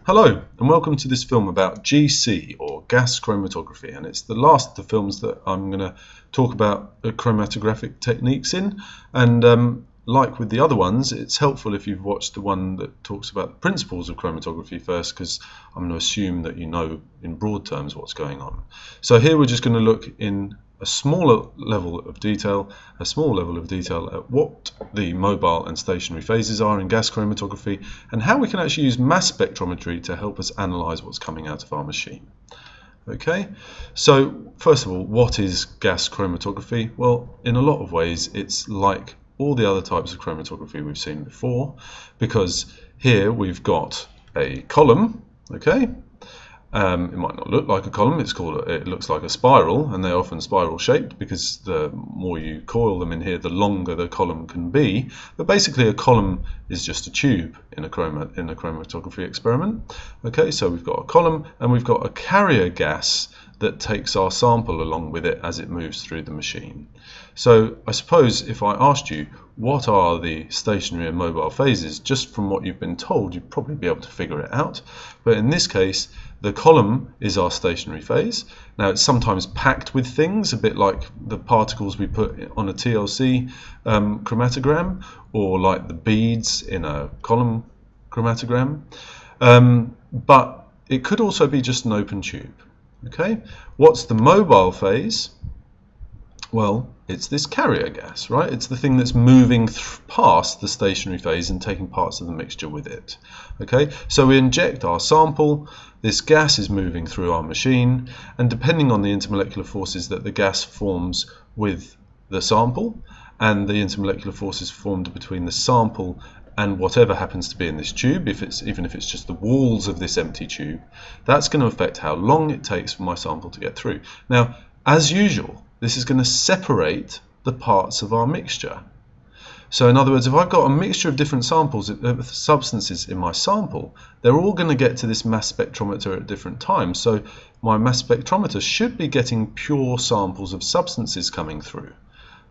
Hello and welcome to this film about GC or gas chromatography, and it's the last of the films that I'm going to talk about chromatographic techniques in. And like with the other ones, it's helpful if you've watched the one that talks about the principles of chromatography first, because I'm going to assume that you know in broad terms what's going on. So here we're just going to look in a small level of detail at what the mobile and stationary phases are in gas chromatography and how we can actually use mass spectrometry to help us analyze what's coming out of our machine. Okay, so first of all, what is gas chromatography? Well, in a lot of ways it's like all the other types of chromatography we've seen before, because here we've got a column. Okay, it might not look like a column, it looks like a spiral, and they're often spiral shaped because the more you coil them in here, the longer the column can be. But basically a column is just a tube in a chromatography experiment. Okay, so we've got a column and we've got a carrier gas that takes our sample along with it as it moves through the machine. So I suppose if I asked you what are the stationary and mobile phases, just from what you've been told, you'd probably be able to figure it out. But in this case, the column is our stationary phase. Now it's sometimes packed with things, a bit like the particles we put on a TLC chromatogram, or like the beads in a column chromatogram. But it could also be just an open tube. Okay, what's the mobile phase? Well, it's this carrier gas, right? It's the thing that's moving past the stationary phase and taking parts of the mixture with it. Okay, so we inject our sample, this gas is moving through our machine, and depending on the intermolecular forces that the gas forms with the sample and the intermolecular forces formed between the sample and whatever happens to be in this tube, even if it's just the walls of this empty tube, that's going to affect how long it takes for my sample to get through. Now, as usual, this is going to separate the parts of our mixture. So in other words, if I've got a mixture of different substances in my sample, they're all going to get to this mass spectrometer at different times. So my mass spectrometer should be getting pure samples of substances coming through.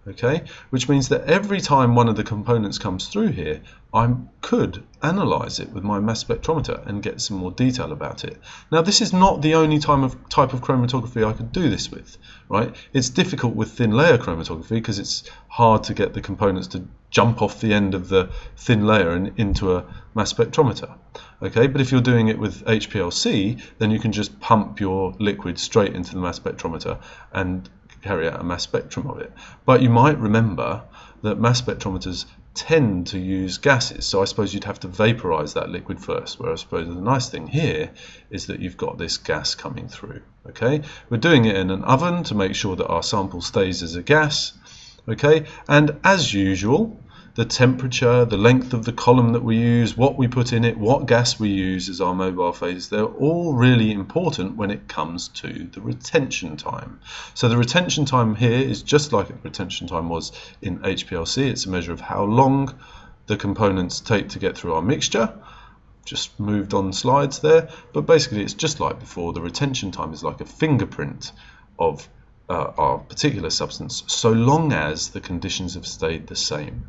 Okay, which means that every time one of the components comes through here, I could analyze it with my mass spectrometer and get some more detail about it. Now, this is not the only type of chromatography I could do this with, right? It's difficult with thin layer chromatography because it's hard to get the components to jump off the end of the thin layer and into a mass spectrometer. Okay, but if you're doing it with HPLC, then you can just pump your liquid straight into the mass spectrometer and carry out a mass spectrum of it. But you might remember that mass spectrometers tend to use gases, so I suppose you'd have to vaporize that liquid first, where I suppose the nice thing here is that you've got this gas coming through. Okay, we're doing it in an oven to make sure that our sample stays as a gas. Okay, and as usual, the temperature, the length of the column that we use, what we put in it, what gas we use as our mobile phase, they're all really important when it comes to the retention time. So the retention time here is just like the retention time was in HPLC. It's a measure of how long the components take to get through our mixture. Just moved on slides there, but basically it's just like before. The retention time is like a fingerprint of our particular substance, so long as the conditions have stayed the same.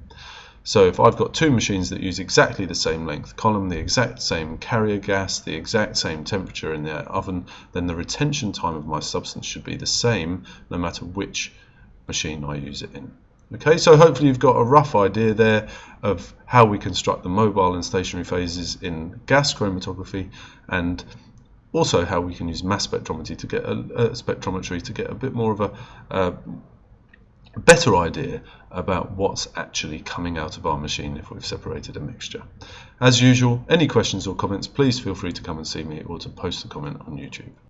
So if I've got two machines that use exactly the same length column, the exact same carrier gas, the exact same temperature in the oven, then the retention time of my substance should be the same no matter which machine I use it in. Okay, so hopefully you've got a rough idea there of how we construct the mobile and stationary phases in gas chromatography, and also how we can use mass spectrometry to get a bit more of a better idea about what's actually coming out of our machine if we've separated a mixture. As usual, any questions or comments, please feel free to come and see me or to post a comment on YouTube.